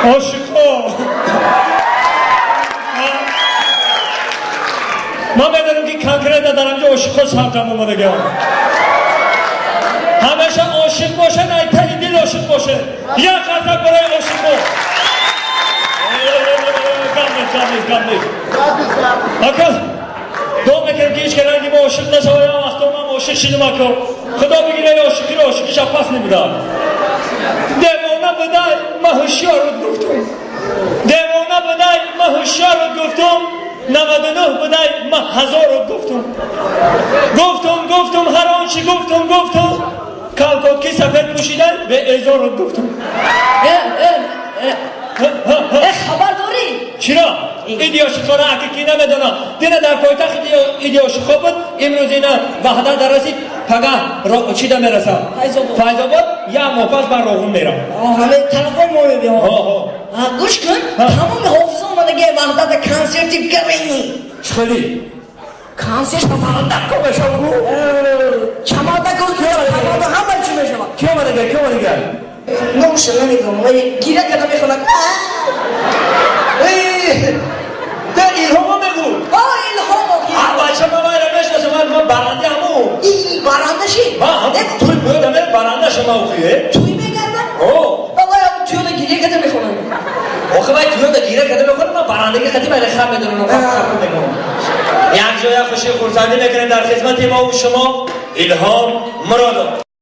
عاشقا من میدونم که کنکریت در اینجا عاشقا سرطم اومده گم همیشه عاشق باشه نه ته دل عاشق باشه یک غزل برای عاشقا کم اکل دو میکنم که هیچ کنن که ما عاشق نشوه یا وقتا من عاشق شدیم اکل خدا بگیره عاشقی رو عاشقیش پس نمیدم دیوانه بدای من هوشیار رو گفتم دیوانه بدای من هوشیار رو گفتم 99 بدای من 1000 رو گفتم هر آنچه گفتم کالکوکی سفید پوشیدن به ازار رو گفتم خبر داری؟ چرا؟ ایدی عاشقانه حقیقی نمیدونم دینه در پایتخت ایدی عاشقا بود امروز اینا وحدت در رسید پگه چی ده میرسم؟ فیضاباد یا مپس بر راغون میرم همه تلفن ما میبیم گوش کن تمام حافظه آمده که وحدت کنسرتی گرینی خیلی کنسرت چمادک رو بشم رو چمادک رو چمادک همه چی میشم کی آمده نوشه نمیدونم گیره کده میخونم در ایلهامو بگو ایلهامو بچه ما باید بشناسه من برنده همو برنده شی؟ توی بودمه برنده شما اوخیه توی میگردم؟ بابا توی رو گیره کده میخونم آخه باید توی رو گیره کده میخونم من برنده که خطی باید خب میدونم خب میکنم یک جای خوشی خورسندی میکنیم در خدمت ما و شما ایلهام مرادو